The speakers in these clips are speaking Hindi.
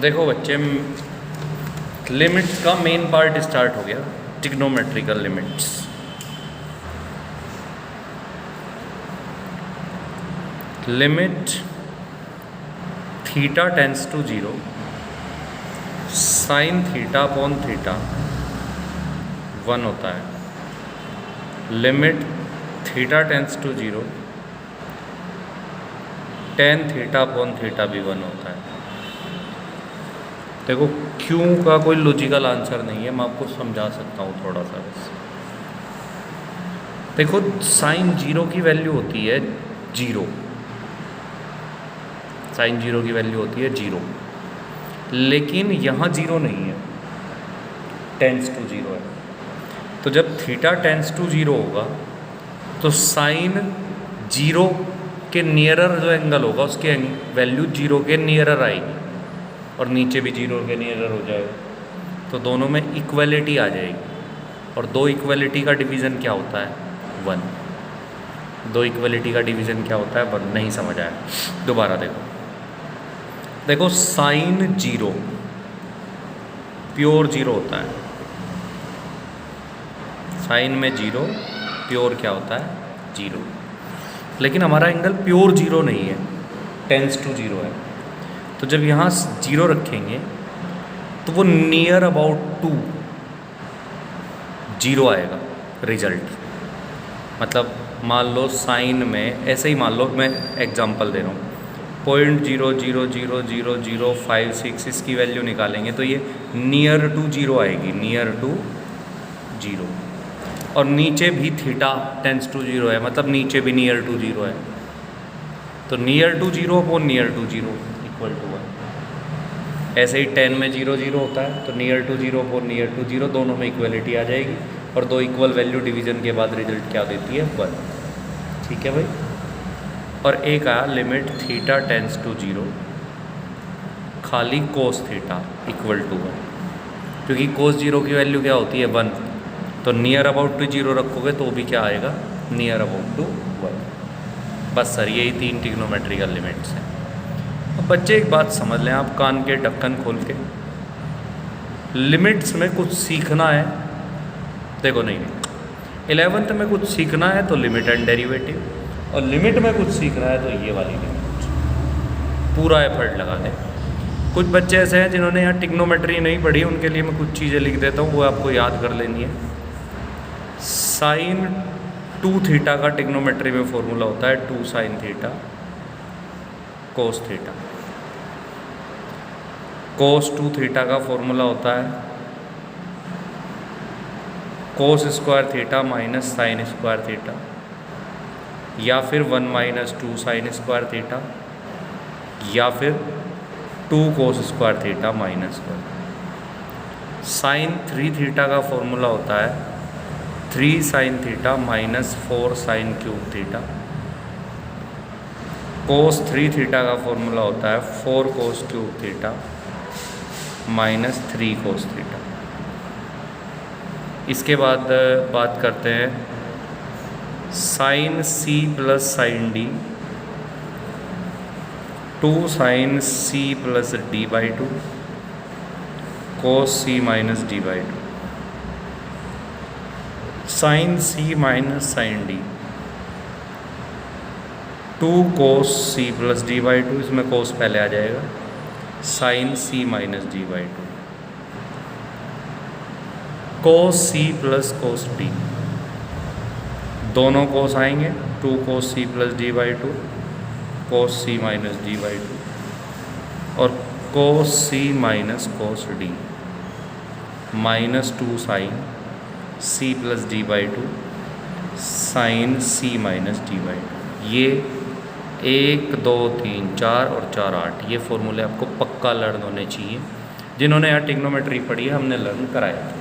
देखो बच्चे, लिमिट्स का मेन पार्ट स्टार्ट हो गया, trigonometrical limits. Limit theta tends to 0 sine theta upon theta 1 होता है। Limit theta tends to 0 tan theta upon theta भी 1 होता है। देखो क्यों का कोई लॉजिकल आंसर नहीं है, मैं आपको समझा सकता हूँ थोड़ा सा बस। देखो साइन 0 की वैल्यू होती है 0, साइन 0 की वैल्यू होती है 0, लेकिन यहाँ 0 नहीं है, टेंस टू 0 है। तो जब थीटा टेंस टू 0 होगा तो साइन 0 के नियरर जो एंगल होगा उसकी वैल्यू 0 के नियरर आएगी, और नीचे भी 0 के नियरर हो जाएगा, तो दोनों में इक्वलिटी आ जाएगी। और दो इक्वलिटी का डिवीज़न क्या होता है? 1। दो इक्वलिटी का डिवीज़न क्या होता है? 1। नहीं समझ आया, दोबारा देखो साइन 0 प्योर 0 होता है, साइन में 0 प्योर क्या होता है? 0। लेकिन हमारा एंगल प्योर 0 नहीं है, टेंस टू 0 है। तो जब यहाँ 0 रखेंगे तो वो नियर अबाउट टू 0 आएगा रिजल्ट। मतलब मान लो साइन में, ऐसे ही मान लो, मैं एग्जांपल दे रहा हूँ, 0.000056 इसकी वैल्यू निकालेंगे तो ये नियर टू 0 आएगी, नियर टू 0। और नीचे भी थीटा टेंस टू 0 है, मतलब नीचे भी नियर टू 0 है, तो near to 0 upon near to 0 equal to 1। ऐसे ही 10 में 0 0 होता है, तो near to 0 upon near to 0, दोनों में इक्वलिटी आ जाएगी, और दो इक्वल वैल्यू डिवीज़न के बाद रिजल्ट क्या देती है? 1। ठीक है भाई। और एक आया लिमिट थीटा टेंस टू 0 खाली कोस थीटा इक्वल टू 1, क्योंकि कोस 0 की वैल्यू क्या होती है? 1। तो नियर अबाउट टू 0 रखोगे तो भी क्या आएगा? Near about to 1। बस सर यही 3 ट्रिग्नोमेट्रिकल लिमिट्स हैं। अब बच्चे एक बात समझ लें, आप कान के ढक्कन खोल के, लिमिट्स में कुछ सीखना है। देखो नहीं, 11th में कुछ सीखना है तो लिमिट एंड डेरिवेटिव, और लिमिट में कुछ सीख रहा है तो ये वाली लिमिट, पूरा एफर्ट लगा दें। कुछ बच्चे ऐसे हैं जिन्होंने यहाँ ट्रिग्नोमेट्री नहीं पढ़ी, उनके लिए मैं कुछ चीज़ें लिख देता हूँ, वो आपको याद कर लेनी है। साइन 2 थीटा का ट्रिग्नोमेट्री में फॉर्मूला होता है 2 साइन थीटा कोस थीटा। कोस 2 थीटा का फॉर्मूला होता है कोस square theta minus sine square theta, या फिर 1 माइनस 2 साइन स्क्वायर थीटा, या फिर 2 cos square theta minus 1। Sine 3 theta का फॉर्मूला होता है 3 sine theta minus 4 sine cube theta. Cos 3 theta का फॉर्मूला होता है 4 cos cube theta minus 3 cos theta. इसके बाद बात करते हैं sine C plus sine D, 2 sine C plus D/2 cos C minus D/2। Sine C minus sine D, 2 cos C plus D/2, इसमें कोस पहले आ जाएगा, sine C minus D/2, cos C plus cos D, दोनों कोस आएंगे, 2 cos C plus D/2 cos C minus D/2, और cos C minus cos D minus 2 sine C plus D/2 sine C minus D/2। ये 1 2 3 4 और 4 8, ये फॉर्मूले आपको पक्का लर्न होने चाहिए। जिन्होंने यहाँ ट्रिग्नोमेट्री पढ़ी है हमने लर्न कराया था,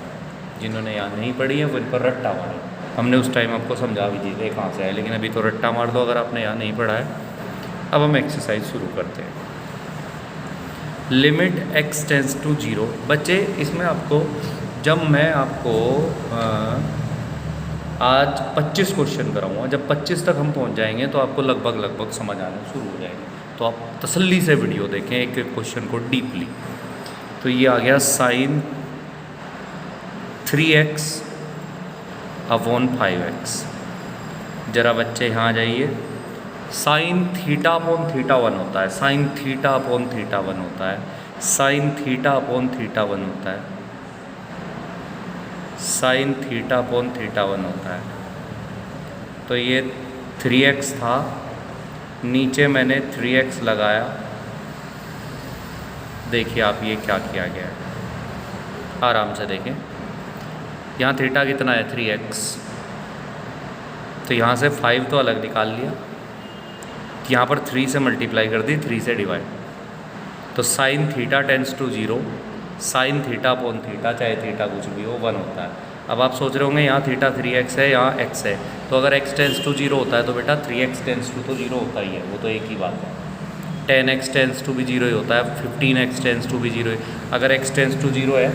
जिन्होंने यहाँ नहीं पढ़ी है वो इन पर रट्टा मारे, हमने उस टाइम आपको समझा भी दिए कहाँ से आए, लेकिन अभी तो रट्टा मार दो अगर आपने यहाँ नहीं पढ़ा है। अब हम एक्सरसाइज शुरू करते हैं। Limit x tends to 0। बच्चे इसमें आपको, जब मैं आपको आज 25 क्वेश्चन कराऊंगा, जब 25 तक हम पहुंच जाएंगे तो आपको लगभग समझ आना शुरू हो जाएंगे। तो आप तसल्ली से वीडियो देखें एक एक क्वेश्चन को डीपली। तो ये आ गया साइन 3x अपॉन 5x। जरा बच्चे यहाँ आ जाइए। साइन थीटा अपॉन थीटा 1 होता है, साइन थीटा अपॉन थीटा 1 होता है, साइन थीटा अपॉन थीटा 1 होता है, साइन थीटा अपॉन थीटा 1 होता है। तो ये 3x था, नीचे मैंने 3x लगाया। देखिए आप ये क्या किया गया है, आराम से देखें। यहाँ थीटा कितना है 3x, तो यहाँ से 5 तो अलग निकाल लिया, यहाँ पर 3 से मल्टीप्लाई कर दी, 3 से डिवाइड। तो sine theta tends to 0, sine theta upon theta, चाहे थीटा कुछ भी हो, 1 होता है। अब आप सोच रहे होंगे यहाँ थीटा 3x है, यहाँ x है, तो अगर x टेंस टू 0 होता है तो बेटा 3x टेंस टू तो 0 होता ही है, वो तो एक ही बात है। 10x टेंस टू भी 0 ही होता है, 15x टेंस टू भी 0 है। अगर x टेंस टू 0 है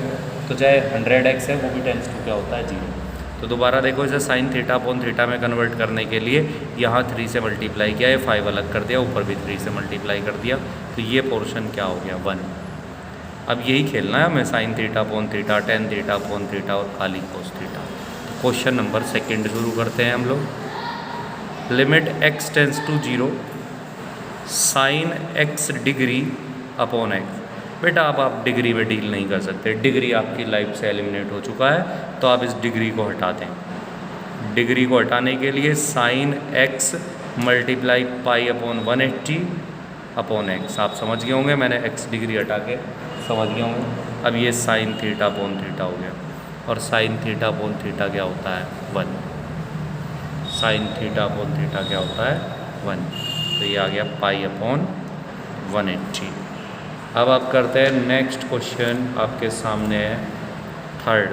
तो चाहे 100x है, वो भी टेंस टू क्या होता है 0। तो दोबारा देखो, इसे साइन थीटा अपॉन थीटा में कन्वर्ट करने के लिए यहाँ 3 से मल्टीप्लाई किया, ये 5 अलग कर दिया, ऊपर भी 3 से मल्टीप्लाई कर दिया, तो ये पोर्शन क्या हो गया 1। अब यही खेलना है हमें, sine theta upon theta, tan theta upon theta और खाली कोस थीटा। तो क्वेश्चन नंबर 2 शुरू करते हैं हम लोग। Limit x tends to 0 sine x degree upon x। बेटा अब आप डिग्री में डील नहीं कर सकते, डिग्री आपकी लाइफ से एलिमिनेट हो चुका है, तो आप इस डिग्री को हटा दें। डिग्री को हटाने के लिए sine x multiply pi upon 180 upon x। आप समझ गए होंगे, मैंने x डिग्री हटा के समझ गए होंगे। अब ये साइन थीटा अपॉन थीटा हो गया, और साइन थीटा अपॉन थीटा क्या होता है 1। साइन थीटा अपॉन थीटा क्या होता है 1। तो ये आ गया पाई अपॉन 180। अब आप करते हैं नेक्स्ट क्वेश्चन, आपके सामने है 3rd।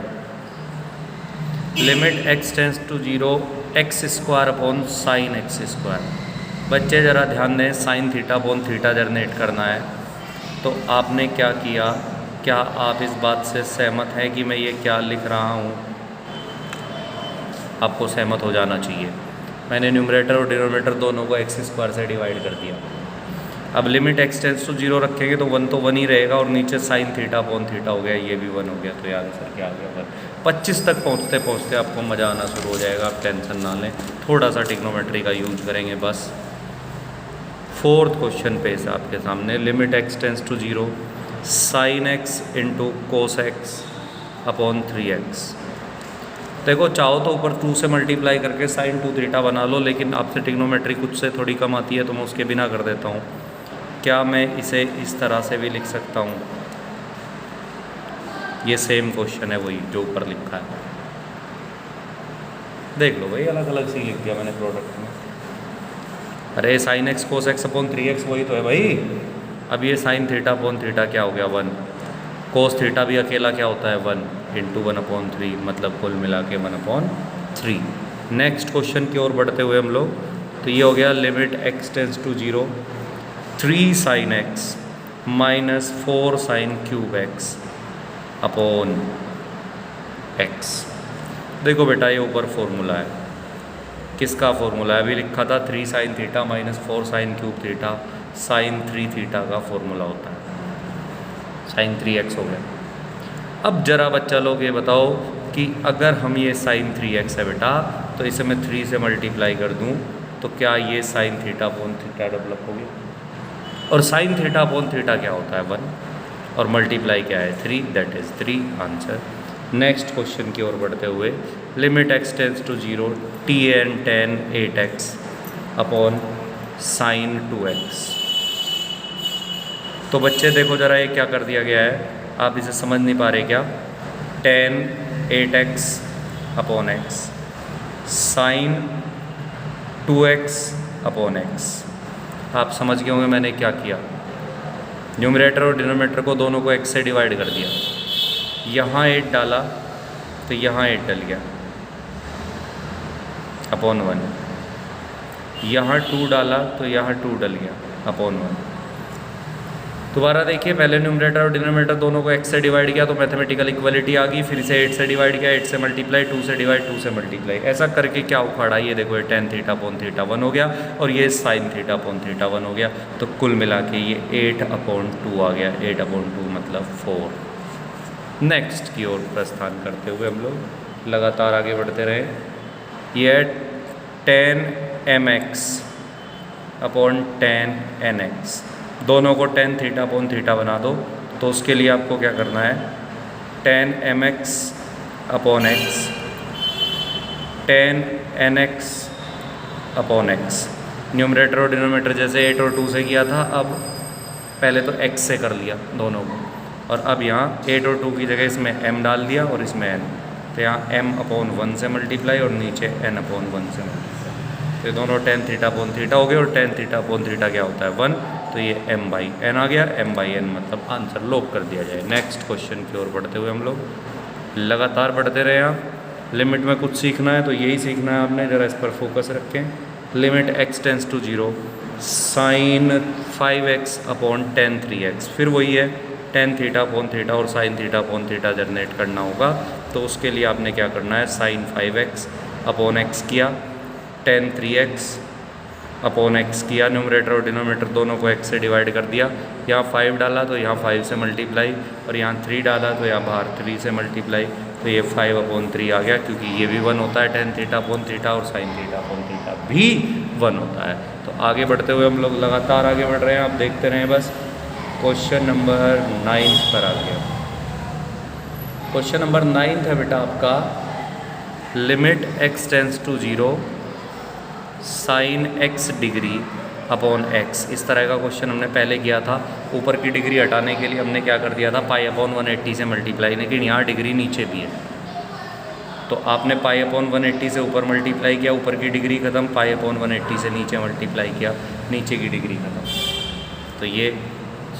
Limit x tends to 0 x square upon sine x square. बच्चे ज़रा ध्यान दें, sine theta upon theta generate करना है, तो आपने क्या किया, क्या आप इस बात से सहमत हैं कि मैं ये क्या लिख रहा हूँ? आपको सहमत हो जाना चाहिए। मैंने न्यूमरेटर और डिनोमिनेटर दोनों को एक्स स्क्वायर से डिवाइड कर दिया। अब लिमिट x टेंस टू 0 रखेंगे तो 1 तो 1 ही रहेगा, और नीचे साइन थीटा अपॉन थीटा हो गया, ये भी 1 हो गया। तो यार सर क्या आ गया 1। 25 तक पहुँचते पहुँचते आपको मज़ा आना शुरू हो जाएगा, आप टेंशन ना लें, थोड़ा सा ट्रिग्नोमेट्री का यूज करेंगे बस। 4th क्वेश्चन पे है आपके सामने। Limit x tends to 0 sine x into cos x upon 3x। देखो चाहो तो ऊपर 2 से मल्टीप्लाई करके साइन 2 थीटा बना लो, लेकिन आपसे ट्रिग्नोमेट्री कुछ से थोड़ी कम आती है तो मैं उसके बिना कर देता हूँ। क्या मैं इसे इस तरह से भी लिख सकता हूँ? ये सेम क्वेश्चन है, वही जो ऊपर लिखा है, देख लो भाई, अलग अलग सी लिख दिया मैंने प्रोडक्ट में। अरे साइन एक्स कोस एक्स अपॉन 3x वही तो है भाई। अब ये साइन थीटा अपॉन थीटा क्या हो गया 1, कोस थीटा भी अकेला क्या होता है 1 इंटू 1/3, मतलब कुल मिला के 1/3। नेक्स्ट क्वेश्चन की ओर बढ़ते हुए हम लोग, तो ये हो गया limit x tends to 0 3 sine x minus 4 sine cube x upon x। देखो बेटा ये ऊपर फॉर्मूला है, किसका फॉर्मूला है? अभी लिखा था 3 sine theta minus 4 sine cube theta, sine 3 theta का फॉर्मूला होता है, साइन 3x हो गया। अब जरा बच्चा लोग ये बताओ कि अगर हम ये साइन 3x है बेटा, तो इसे मैं 3 से मल्टीप्लाई कर दूं तो क्या ये sign theta upon theta develop होगी? और साइन थीटा अपॉन थीटा क्या होता है 1, और मल्टीप्लाई क्या है 3, that is 3 answer. Next question की ओर बढ़ते हुए, limit x tends to 0 tan 10 8x upon sine 2x। तो बच्चे देखो ज़रा ये क्या कर दिया गया है, आप इसे समझ नहीं पा रहे क्या? tan 8x अपॉन x साइन 2x अपॉन x। आप समझ गए होंगे मैंने क्या किया, न्यूमरेटर और डिनोमिनेटर को दोनों को x से डिवाइड कर दिया। यहाँ 8 डाला तो यहाँ 8 डल गया अपॉन 1, यहाँ 2 डाला तो यहाँ 2 डल गया अपॉन 1। दोबारा देखिए, पहले न्यूमरेटर और डिनोमिनेटर दोनों को x से डिवाइड किया तो मैथमेटिकल इक्वलिटी आ गई, फिर इसे 8 से डिवाइड किया, 8 से मल्टीप्लाई, 2 से डिवाइड, 2 से मल्टीप्लाई, ऐसा करके क्या उखाड़ा, ये देखो ये tan थीटा अपॉन थीटा 1 हो गया और ये sin थीटा अपॉन थीटा 1 हो गया। तो कुल मिला के ये 8/2 आ गया, 8/2 मतलब 4। नेक्स्ट की ओर प्रस्थान करते हुए हम लोग लगातार आगे बढ़ते रहे। ये 10mx अपॉन 10nx, दोनों को tan थीटा अपॉन थीटा बना दो। तो उसके लिए आपको क्या करना है, 10mx upon x, 10nx upon x, numerator और डिनोमिनेटर जैसे 8 और 2 से किया था, अब पहले तो x से कर लिया दोनों को, और अब यहाँ 8 और 2 की जगह इसमें m डाल दिया और इसमें n, तो यहाँ m/1 से मल्टीप्लाई और नीचे n/1 से मल्टीप्लाई, तो दोनों tan थीटा अपॉन थीटा हो गए और tan थीटा अपॉन थीटा क्या होता है 1, तो ये m/n आ गया, m/n मतलब आंसर लॉक कर दिया जाए। नेक्स्ट क्वेश्चन की ओर बढ़ते हुए हम लोग लगातार बढ़ते रहे। आप लिमिट में कुछ सीखना है तो यही सीखना है आपने, ज़रा इस पर फोकस रखें। Limit x tends to 0 sin 5x upon tan 3x, फिर वही है tan थीटा अपॉन थीटा और sin थीटा अपॉन थीटा जनरेट करना होगा। तो उसके लिए आपने क्या करना है, sin 5x अपॉन x किया, tan 3x अपॉन x किया, न्यूमरेटर और डिनोमिनेटर दोनों को x से डिवाइड कर दिया, यहाँ 5 डाला तो यहाँ 5 से मल्टीप्लाई और यहाँ 3 डाला तो यहाँ बाहर 3 से मल्टीप्लाई, तो ये 5/3 आ गया, क्योंकि ये भी 1 होता है tan थीटा अपॉन थीटा और sin थीटा अपॉन थीटा भी 1 होता है। तो आगे बढ़ते हुए हम लोग लगातार आगे बढ़ रहे हैं, आप देखते रहें बस। क्वेश्चन नंबर 9 पर आ गया। क्वेश्चन नंबर 9 है बेटा आपका, limit x tends to 0 sin x degree upon x। इस तरह का क्वेश्चन हमने पहले किया था। ऊपर की डिग्री हटाने के लिए हमने क्या कर दिया था, π/180 से मल्टीप्लाई, लेकिन यहाँ डिग्री नीचे भी है तो आपने π/180 से ऊपर मल्टीप्लाई किया, ऊपर की डिग्री खत्म, π/180 से नीचे मल्टीप्लाई किया, नीचे की डिग्री खत्म। तो ये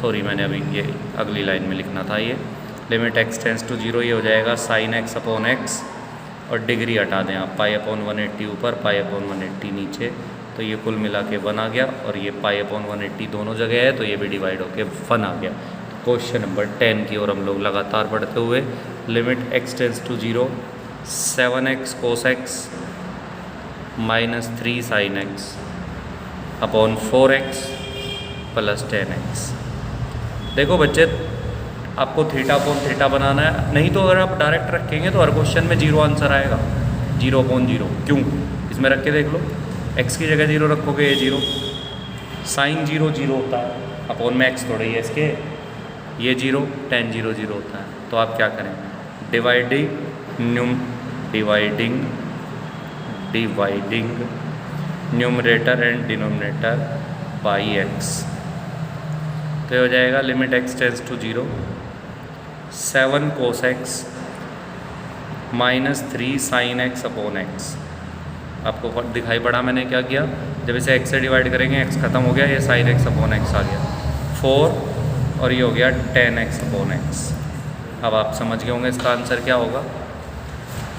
सॉरी मैंने अभी ये अगली लाइन में लिखना था, ये लिमिट x टेंस टू 0 ये हो जाएगा sin x अपॉन x और डिग्री हटा दें आप, π/180 ऊपर, π/180 नीचे, तो ये कुल मिला के 1 आ गया और ये π/180 दोनों जगह है तो ये भी डिवाइड होके 1 आ गया। तो क्वेश्चन नंबर 10 की ओर हम लोग लगातार बढ़ते हुए, limit x tends to 0 7x cos x minus 3 sin x upon 4x plus 10x। देखो बच्चे, आपको थीटा अपॉन थीटा बनाना है, नहीं तो अगर आप डायरेक्ट रखेंगे तो हर क्वेश्चन में 0 आंसर आएगा, 0/0। क्यों, इसमें रख के देख लो, x की जगह 0 रखोगे ये 0, साइन 0 0 होता है, अपॉन में x थोड़ा ही है इसके, ये 0, tan 0 0 होता है। तो आप क्या करें, dividing numerator and denominator by x, तो ये हो जाएगा limit x tends to 0 7 cos x minus 3 sin x upon x। आपको दिखाई पड़ा मैंने क्या किया, जब इसे x से डिवाइड करेंगे x खत्म हो गया, ये sin x अपॉन x आ गया 4 और ये हो गया tan x अपॉन x। अब आप समझ गए होंगे इसका आंसर क्या होगा।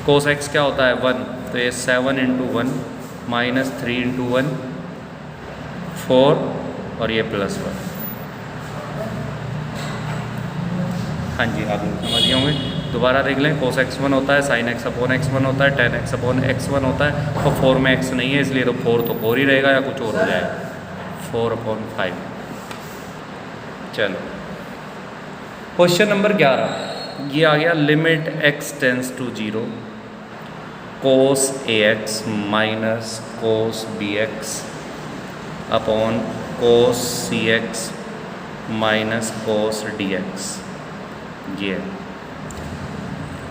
cos x क्या होता है 1, तो ये 7 × 1 माइनस 3 × 1 4 और ये प्लस 1। हाँ जी, आप लोग समझ गए होंगे। दोबारा देख लें, cos x 1 होता है, sin x अपॉन x 1 होता है, tan x अपॉन x 1 होता है, तो 4 में x नहीं है इसलिए तो 4 तो 4 ही रहेगा या कुछ और हो जाएगा 4/5। चलो क्वेश्चन नंबर 11 ये आ गया, limit x tends to 0 cos ax minus cos bx upon cos cx minus cos dx। ये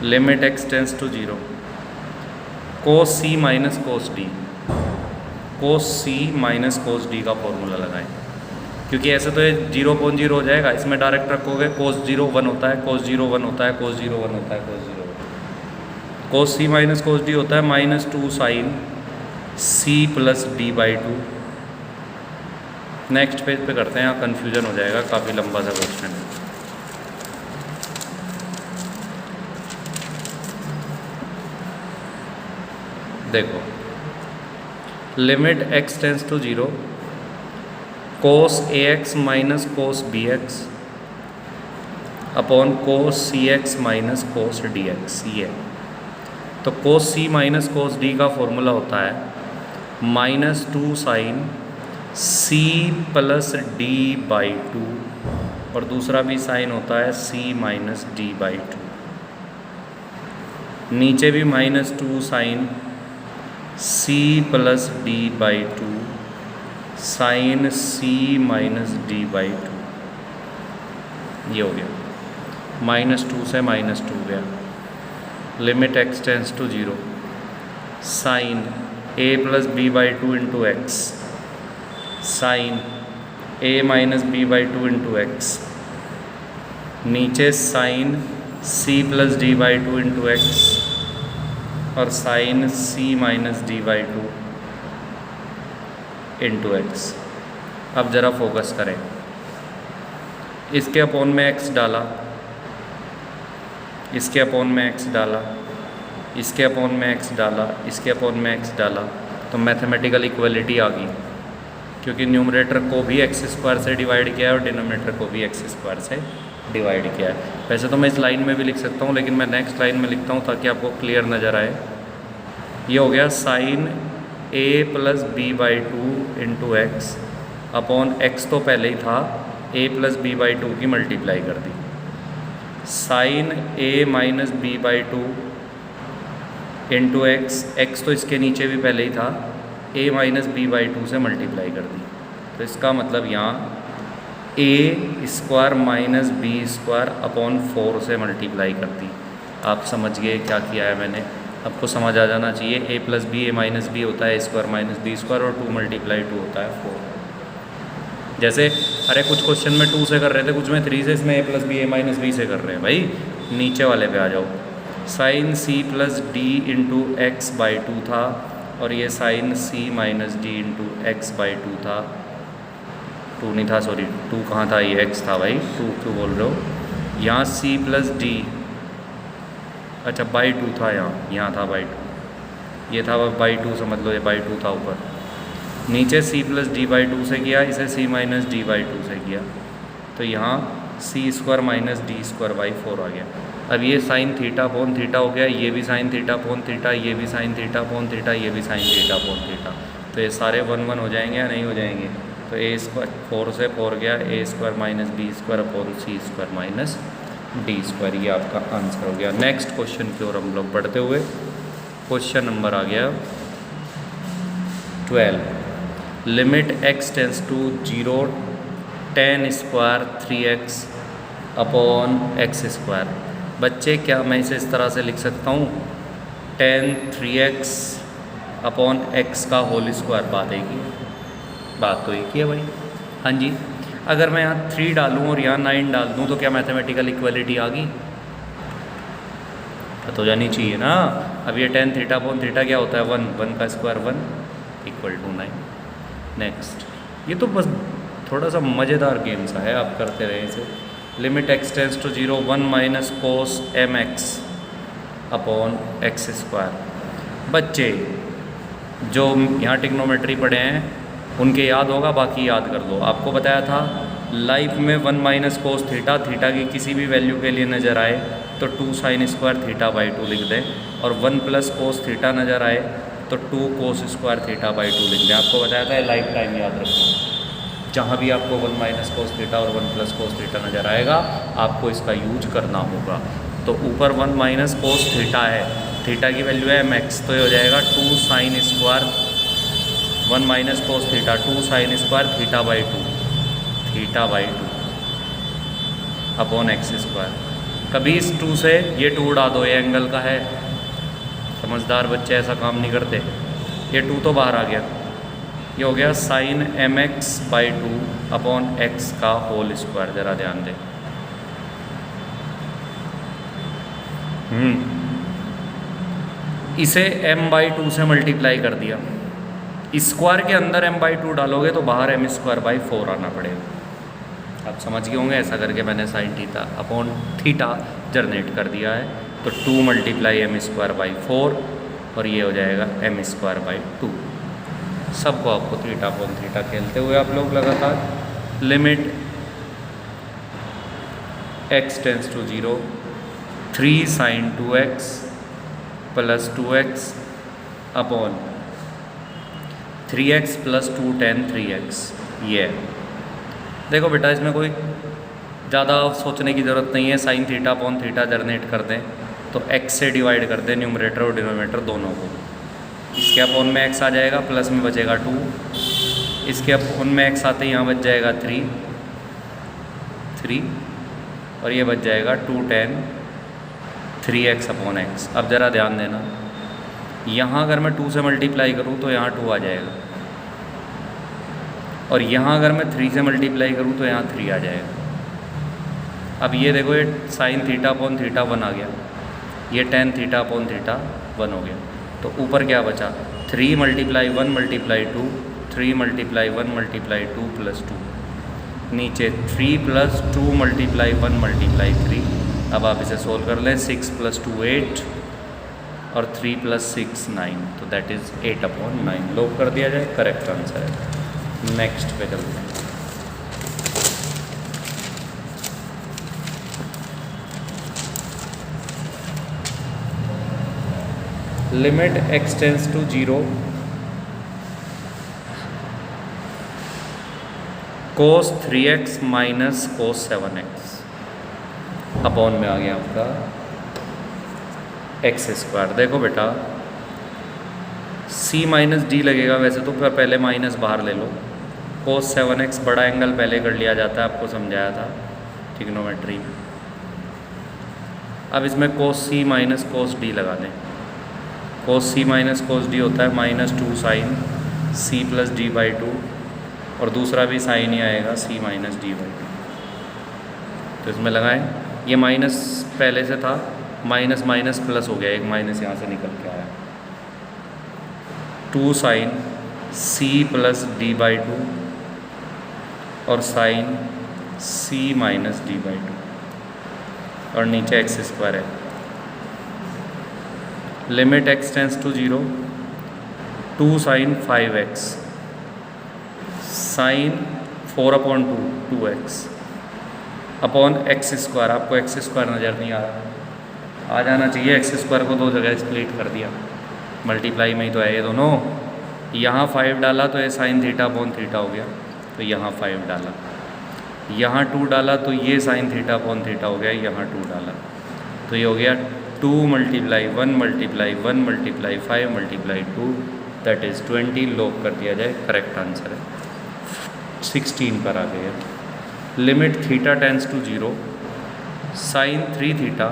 limit x tends to 0 cos c minus cos d, cos c minus cos d का फॉर्मूला लगाएं, क्योंकि ऐसे तो ये 0/0 हो जाएगा, इसमें डायरेक्ट रखोगे cos 0 1 होता है, cos 0 1 होता है, cos 0 1 होता है, cos 0 cos c minus cos d होता है minus 2 sin c plus d/2। Next page पे करते हैं, यहाँ कन्फ्यूजन हो जाएगा, काफ़ी लंबा सा क्वेश्चन है। देखो, limit x tends to 0 cos ax minus cos bx upon cos c x minus cos d x, ये तो cos c minus cos d का फॉर्मूला होता है -2 sine C plus D by 2, और दूसरा भी साइन होता है सी माइनस डी बाई 2। नीचे भी -2 sine C plus D by 2 sine C minus D by 2, ये हो गया। -2 से -2 गया, limit x tends to 0, sine a plus B by 2 into X sine a minus B by 2 into X, नीचे sine c plus D by 2 into X और sine c minus D by 2 into X. अब ज़रा फोकस करें, इसके अपॉन में x डाला, इसके अपॉन में x डाला, इसके अपॉन में x डाला, इसके अपॉन में x डाला, तो मैथमेटिकल इक्वलिटी आ गई, क्योंकि न्यूमरेटर को भी x स्क्वायर से डिवाइड किया है और डिनोमिनेटर को भी x स्क्वायर से डिवाइड किया है। वैसे तो मैं इस लाइन में भी लिख सकता हूँ, लेकिन मैं नेक्स्ट लाइन में लिखता हूँ ताकि आपको क्लियर नज़र आए। ये हो गया sine a plus B by 2 into x upon x तो पहले ही था, a प्लस बी बाई 2 की मल्टीप्लाई कर दी, sine a minus B by 2 into X, X तो इसके नीचे भी पहले ही था, a माइनस बी बाई 2 से मल्टीप्लाई कर दी। तो इसका मतलब यहाँ a square minus b square upon 4 से मल्टीप्लाई कर दी। आप समझ गए क्या किया है मैंने? आपको समझ आ जाना चाहिए, a plus b a minus b होता है a square minus b square, और 2 मल्टीप्लाई 2 होता है 4। जैसे अरे कुछ क्वेश्चन में 2 से कर रहे थे, कुछ में 3 से, इसमें a plus b a minus b से कर रहे हैं। भाई नीचे वाले पे आ जाओ, sine c plus d into x by 2 था, और ये sine c minus d into x by 2 था, 2 नहीं था, सॉरी 2 कहाँ था, ये x था भाई, 2 क्यों बोल रहे हो? यहाँ c प्लस डी, अच्छा बाई 2 था, यहाँ था बाई 2, ये था बाई 2, समझ लो ये बाई 2 था ऊपर। नीचे c प्लस डी बाई 2 से किया, इसे c माइनस डी बाई 2 से किया, तो यहाँ c square minus d square by 4 आ गया। अब ये साइन थीटा अपॉन थीटा हो गया, ये भी साइन थीटा अपॉन थीटा, ये भी साइन थीटा अपॉन थीटा, ये भी साइन थीटा अपॉन थीटा, तो ये सारे 1 1 हो जाएंगे या नहीं हो जाएंगे? तो a स्क्वायर 4 से 4 गया, a square minus b square upon c square minus d square, ये आपका आंसर हो गया। नेक्स्ट क्वेश्चन की ओर हम लोग बढ़ते हुए, क्वेश्चन नंबर आ गया 12, limit x tends to 0 tan square 3x upon x square. बच्चे क्या मैं इसे इस तरह से लिख सकता हूँ, tan 3x अपॉन एक्स का होल स्क्वायर, बात तो एक ही है भाई। हाँ जी, अगर मैं यहाँ 3 डालूँ और यहाँ 9 डाल दूँ तो क्या मैथमेटिकल इक्वलिटी आ गई? तो जानी चाहिए ना। अब ये tan थीटा अपॉन थीटा क्या होता है, 1 का स्क्वायर 1 इक्वल टू 9। नेक्स्ट, ये तो बस थोड़ा सा मज़ेदार गेम सा है, आप करते रहे इसे। Limit x tends to 0 1 minus cos mx upon x square. बच्चे जो यहाँ टिग्नोमेट्री पढ़े हैं उनके याद होगा, बाकी याद कर लो। आपको बताया था लाइफ में 1 माइनस कोस थीटा, थीटा की किसी भी वैल्यू के लिए नज़र आए तो 2 साइन स्क्वायर थीटा बाई 2 लिख दें, और 1 प्लस कोस थीटा नज़र आए तो 2 कोस स्क्वायर थीटा बाई 2 लिख दें। आपको बताया था लाइफ टाइम याद रखना, जहाँ भी आपको 1 माइनस कोस थीटा और 1 प्लस कोस थीटा नज़र आएगा आपको इसका यूज करना होगा। तो ऊपर 1 माइनस कोस थीटा है, थीटा की वैल्यू है mx, तो ये हो जाएगा 2 sine square 1 minus cos theta 2 sine square theta by 2 upon x square. कभी इस 2 से ये 2 उड़ा दो, ये एंगल का है, समझदार बच्चे ऐसा काम नहीं करते। ये 2 तो बाहर आ गया, ये हो गया sine mx by 2 upon x का होल स्क्वायर। ज़रा ध्यान दें, इसे m बाई 2 से मल्टीप्लाई कर दिया, स्क्वायर के अंदर m बाई 2 डालोगे तो बाहर m स्क्वायर बाई 4 आना पड़ेगा। आप समझ गए होंगे, ऐसा करके मैंने sign theta upon theta generate कर दिया है। तो 2 मल्टीप्लाई m स्क्वायर बाई 4 और ये हो जाएगा m स्क्वायर बाई 2। सबको आपको थीटा अपॉन थीटा खेलते हुए आप लोग लगातार limit x tends to 0, 3 sin 2x plus 2x upon 3x plus 2 tan 3x। ये है। देखो बेटा इसमें कोई ज़्यादा सोचने की ज़रूरत नहीं है, sign theta upon theta generate कर दें तो x से डिवाइड कर दें न्यूमरेटर और डिनोमिनेटर दोनों को। इसके अपॉन में x आ जाएगा, प्लस में बचेगा 2, इसके अपॉन में x आते ही यहाँ बच जाएगा 3 और ये बच जाएगा 2 tan 3x अपॉन x। अब ज़रा ध्यान देना, यहाँ अगर मैं 2 से मल्टीप्लाई करूँ तो यहाँ 2 आ जाएगा, और यहाँ अगर मैं 3 से मल्टीप्लाई करूँ तो यहाँ 3 आ जाएगा। अब ये देखो ये साइन थीटा अपॉन थीटा 1 आ गया, ये टेन थीटा अपॉन थीटा 1 हो गया। तो ऊपर क्या बचा, 3 multiply 1 multiply 2, 3 multiply 1 multiply 2 plus 2, नीचे 3 प्लस 2 मल्टीप्लाई 1 मल्टीप्लाई 3। अब आप इसे सोल्व कर लें, 6 प्लस 2 8 और 3 प्लस 6 9, तो दैट इज़ 8 अपॉन 9। लोग कर दिया जाए, करेक्ट आंसर है। नेक्स्ट पे चलते हैं। Limit x tends to 0 cos 3x minus cos 7x upon में आ गया आपका x स्क्वायर। देखो बेटा c माइनस डी लगेगा, वैसे तो पहले माइनस बाहर ले लो। cos 7x बड़ा एंगल पहले कर लिया जाता है, आपको समझाया था ट्रिग्नोमेट्री में। अब इसमें cos c minus cos d लगा दें। cos c minus cos d होता है minus 2 sine c plus D by 2, और दूसरा भी साइन ही आएगा c माइनस डी बाई 2। तो इसमें लगाएं, ये माइनस पहले से था, माइनस माइनस प्लस हो गया, एक माइनस यहाँ से निकल के आया, 2 sine c plus D by 2 और sine c minus D by 2, और नीचे एक्स स्क्वायर है। Limit x tends to 0, 2 sine 5x sine 4 upon 2 2x upon x square. आपको एक्स स्क्वायर नज़र नहीं आ रहा, आ जाना चाहिए। एक्स स्क्वायर को दो जगह स्प्लिट कर दिया, मल्टीप्लाई में ही तो है ये दोनों। यहाँ 5 डाला तो ये साइन थीटा अपॉन थीटा हो गया, तो यहाँ 5 डाला, यहाँ 2 डाला तो ये साइन थीटा अपॉन थीटा हो गया, यहाँ 2 डाला तो ये हो गया 2 multiply 1 multiply 1 multiply 5 multiply 2, that is 20। Lock कर दिया जाए, करेक्ट आंसर है। 16 पर आ गया। Limit theta tends to 0 sine 3 theta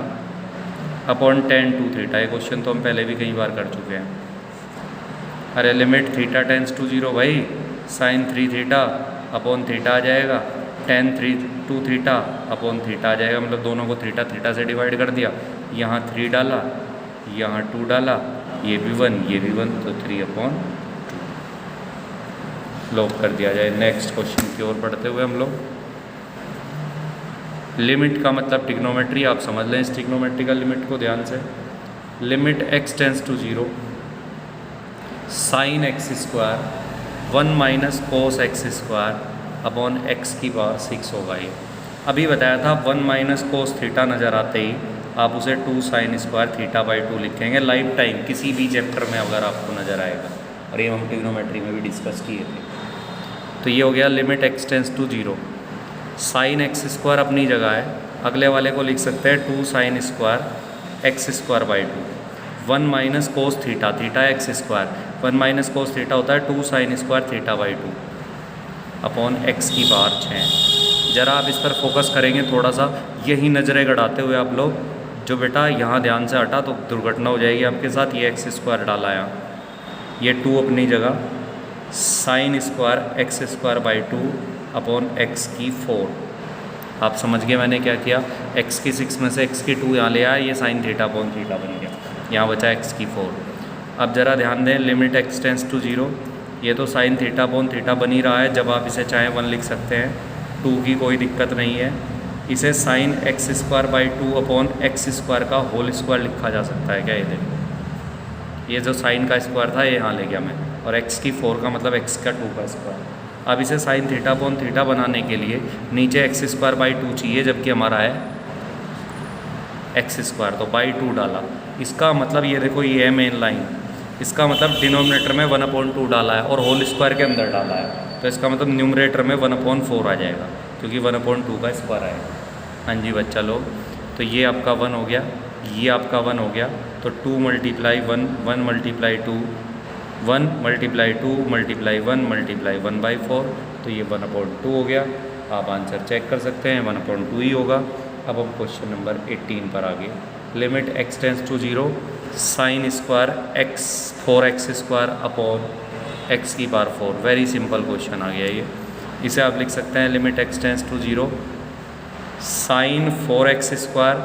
upon tan 2 theta. ये क्वेश्चन तो हम पहले भी कई बार कर चुके हैं। अरे लिमिट थीटा टेंस टू 0 भाई, साइन 3 थीटा अपॉन थीटा आ जाएगा, tan 2 थीटा अपॉन थीटा आ जाएगा, मतलब दोनों को थीटा थीटा से डिवाइड कर दिया। यहाँ 3 डाला, यहाँ 2 डाला, ये भी 1 ये भी 1, तो 3 अपॉन 2 लॉक कर दिया जाए। नेक्स्ट क्वेश्चन की ओर बढ़ते हुए हम लोग, लिमिट का मतलब ट्रिग्नोमेट्री, आप समझ लें इस ट्रिग्नोमेट्रिकल लिमिट को ध्यान से। Limit x tends to 0 sine x square 1 minus cos x square upon x की पावर 6 होगा। ये अभी बताया था, 1 माइनस कोस थीटा नज़र आते ही आप उसे 2 साइन स्क्वायर थीटा बाई 2 लिखेंगे लाइफ टाइम, किसी भी चैप्टर में अगर आपको नज़र आएगा, और ये हम ट्रिग्नोमेट्री में भी डिस्कस किए थे। तो ये हो गया limit x tends to 0, sine x square अपनी जगह है, अगले वाले को लिख सकते हैं 2 sine square x square by 2, 1 minus cos theta, theta x square, 1 minus cos theta होता है 2 sine square theta by 2 upon x की पावर 6। ज़रा आप इस पर फोकस करेंगे थोड़ा सा, यही नज़रें गड़ाते हुए आप लोग, जो बेटा यहाँ ध्यान से हटा तो दुर्घटना हो जाएगी आपके साथ। ये एक्स स्क्वायर डाला यहाँ, ये 2 अपनी जगह, sine square x square by 2 upon x की 4। आप समझ गए मैंने क्या किया, एक्स की 6 में से एक्स की 2 यहाँ ले आया, ये साइन थीटा अपॉन थीटा बन गया, यहाँ बचा एक्स की 4। अब ज़रा ध्यान दें, लिमिट एक्स टेंस टू 0, ये तो साइन थीटा अपॉन थीटा बन ही रहा है, जब आप इसे चाहें 1 लिख सकते हैं, 2 की कोई दिक्कत नहीं है। इसे sign x square by 2 upon x square का होल स्क्वायर लिखा जा सकता है क्या? ये देखो, ये जो साइन का स्क्वायर था ये यहाँ ले गया मैं, और एक्स की 4 का मतलब एक्स का 2 का स्क्वायर। अब इसे साइन थीटा अपॉन थीटा बनाने के लिए नीचे एक्स स्क्वायर बाई 2 चाहिए, जबकि हमारा है एक्स स्क्वायर, तो बाई 2 डाला। इसका मतलब ये देखो ये है मेन लाइन, इसका मतलब डिनोमिनेटर में 1/2 डाला है और होल स्क्वायर के अंदर डाला है, तो इसका मतलब न्यूमरेटर में 1/4 आ जाएगा क्योंकि 1/2 का स्क्वायर आएगा। हाँ जी बच्चा लोग, तो ये आपका 1 हो गया, ये आपका 1 हो गया, तो 2 multiply 1, 1 multiply 2, 1 multiply 2 multiply 1 multiply 1/4, तो ये 1/2 हो गया। आप आंसर चेक कर सकते हैं, 1/2 ही होगा। अब हम क्वेश्चन नंबर 18 पर आगे। Limit x tends to 0 sine square x 4x square upon x की पावर 4। वेरी सिंपल क्वेश्चन आ गया ये। इसे आप लिख सकते हैं limit x tends to 0 sine 4x square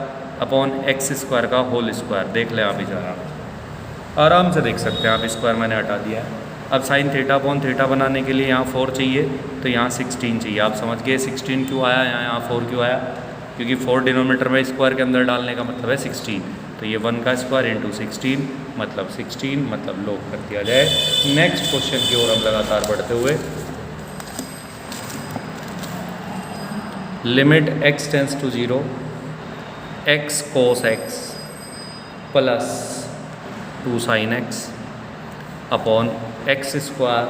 upon x square का होल स्क्वायर। देख लें आप इसे आराम से देख सकते हैं आप, स्क्वायर मैंने हटा दिया है। अब साइन थीटा अपॉन थीटा बनाने के लिए यहाँ 4 चाहिए, तो यहाँ 16 चाहिए। आप समझ गए 16 क्यों आया, यहाँ 4 क्यों आया, क्योंकि 4 डिनोमीटर में स्क्वायर के अंदर डालने का मतलब है 16, तो ये 1 का स्क्वायर इंटू 16 मतलब 16, मतलब लॉक कर दिया जाए। नेक्स्ट क्वेश्चन की ओर हम लगातार बढ़ते हुए, limit x tends to 0 x cos x plus 2 sin x upon x square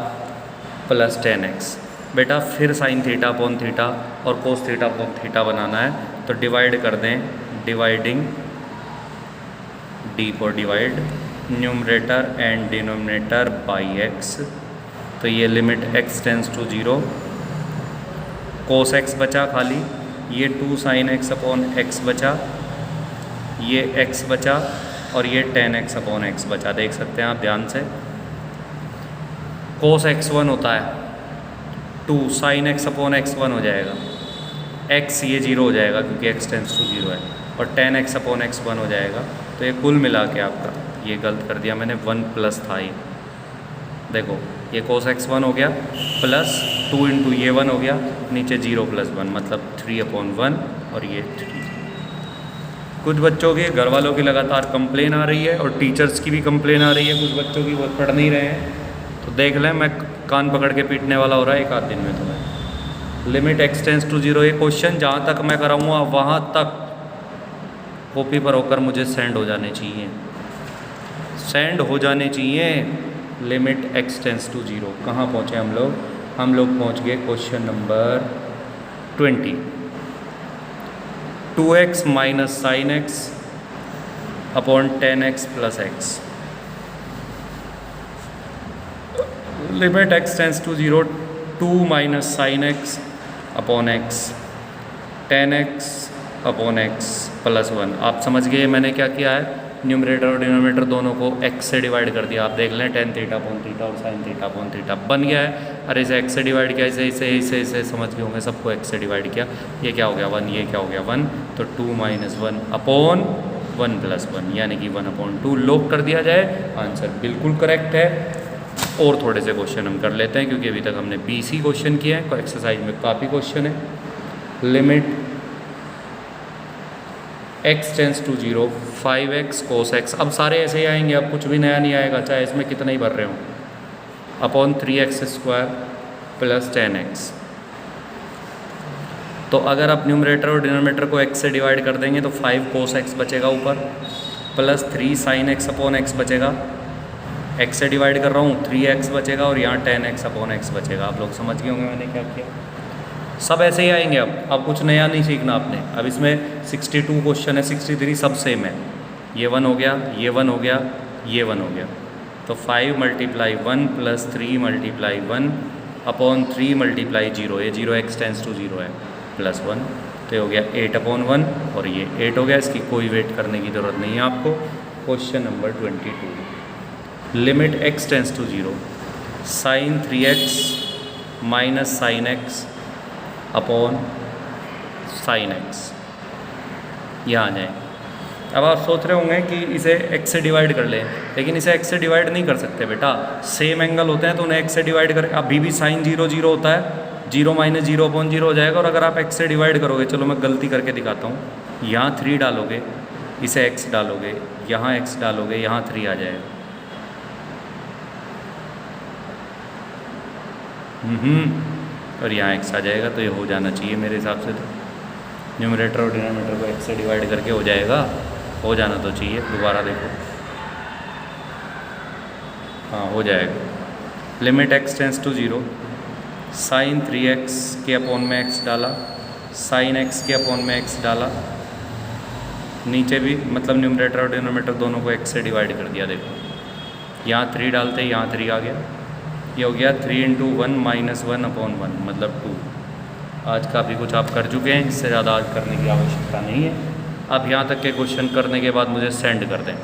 plus 10x। बेटा फिर साइन थीटा अपॉन थीटा और कोस थीटा अपॉन थीटा बनाना है, तो डिवाइड कर दें, dividing the for divide, numerator and denominator by x। तो ये limit x tends to 0 cos x बचा खाली, ये 2 साइन x अपॉन x बचा, ये x बचा और ये 10x अपॉन x बचा। देख सकते हैं आप ध्यान से, कोस x1 होता है 2 साइन x अपॉन x1 हो जाएगा, x ये 0 हो जाएगा क्योंकि x टेंस टू 0 है, और 10x अपॉन x1 हो जाएगा। तो ये कुल मिला के आपका, ये गलत कर दिया मैंने, 1 प्लस था ये, देखो ये कोस x1 हो गया प्लस 2 इंटू ये 1 हो गया, नीचे 0 प्लस 1 मतलब 3/1 और ये 3। कुछ बच्चों के घर वालों की लगातार कंप्लेन आ रही है और टीचर्स की भी कंप्लेन आ रही है, कुछ बच्चों की वो पढ़ नहीं रहे हैं, तो देख लें मैं कान पकड़ के पीटने वाला हो रहा है एक आध दिन में तुम्हें। लिमिट x टेंस टू 0, ये क्वेश्चन जहाँ तक मैं कराऊँगा वहाँ तक कॉपी पर होकर मुझे सेंड हो जाने चाहिए, सेंड हो जाने चाहिए। लिमिट x टेंस टू 0 कहाँ पहुँचे हम लोग? हम लोग पहुँच गए question number 20। 2x minus sine x upon 10x plus x। Limit x tends to 0 2 minus sine x upon x 10x upon x plus 1। आप समझ गए मैंने क्या किया है, न्यूमरेटर और डिनोमिनेटर दोनों को x से डिवाइड कर दिया। आप देख लें tan थीटा अपॉन थीटा और sin थीटा अपॉन थीटा बन गया है। अरे इसे x से डिवाइड किया, इसे समझ गए होंगे, सबको x से डिवाइड किया। ये क्या हो गया 1, ये क्या हो गया 1, तो 2 माइनस 1 अपॉन 1 प्लस 1 यानी कि 1/2 लॉक कर दिया जाए। आंसर बिल्कुल करेक्ट है। और थोड़े से क्वेश्चन हम कर लेते हैं क्योंकि अभी तक हमने 20 ही क्वेश्चन किए हैं, एक्सरसाइज में काफ़ी क्वेश्चन है। Limit x tends to 0 5x cos x, अब सारे ऐसे ही आएंगे, अब कुछ भी नया नहीं आएगा चाहे इसमें कितना ही भर रहे हो, upon 3x square plus 10x। तो अगर आप न्यूमरेटर और डिनोमिनेटर को x से डिवाइड कर देंगे तो 5 cos x बचेगा ऊपर, plus 3 sin x upon x बचेगा, x से डिवाइड कर रहा हूँ 3x बचेगा और यहाँ 10x अपॉन x बचेगा। आप लोग समझ गए होंगे मैंने क्या किया, सब ऐसे ही आएंगे। अब कुछ नया नहीं सीखना आपने। अब इसमें 62 क्वेश्चन है, 63 सब सेम है। ये 1 हो गया, ये 1 हो गया, ये 1 हो गया, तो 5 multiply 1 plus 3 multiply 1 upon 3 multiply 0, ये 0 x टेंस टू 0 है, प्लस 1, तो ये हो गया 8/1 और ये 8 हो गया। इसकी कोई वेट करने की ज़रूरत नहीं है आपको। Question number 22। Limit x tends to 0 sine 3x minus sine x upon sine x, यहाँ आ जाए। अब आप सोच रहे होंगे कि इसे x से डिवाइड कर लें, लेकिन इसे x से डिवाइड नहीं कर सकते बेटा, सेम एंगल होते हैं तो उन्हें x से डिवाइड कर, अभी भी साइन 0 0 होता है, 0 माइनस 0/0 हो जाएगा। और अगर आप x से डिवाइड करोगे, चलो मैं गलती करके दिखाता हूँ, यहाँ 3 डालोगे, इसे x डालोगे, यहाँ x डालोगे, यहाँ 3 आ जाएगा। और यहाँ x आ जाएगा, तो ये हो जाना चाहिए मेरे हिसाब से। तो न्यूमरेटर और डिनोमिनेटर को x से डिवाइड करके हो जाएगा हो जाना तो चाहिए, दोबारा देखो। हाँ हो जाएगा। Limit x tends to 0, sine 3x के अपॉन में x डाला, साइन x के अपॉन में x डाला, नीचे भी मतलब न्यूमरेटर और डिनोमिनेटर दोनों को x से डिवाइड कर दिया। देखो यहाँ 3 डालते यहाँ 3 आ गया, ये हो गया 3 × 1 - 1/1 मतलब 2। आज काफ़ी कुछ आप कर चुके हैं, इससे ज़्यादा आज करने की आवश्यकता नहीं है। अब यहाँ तक के क्वेश्चन करने के बाद मुझे सेंड कर दें।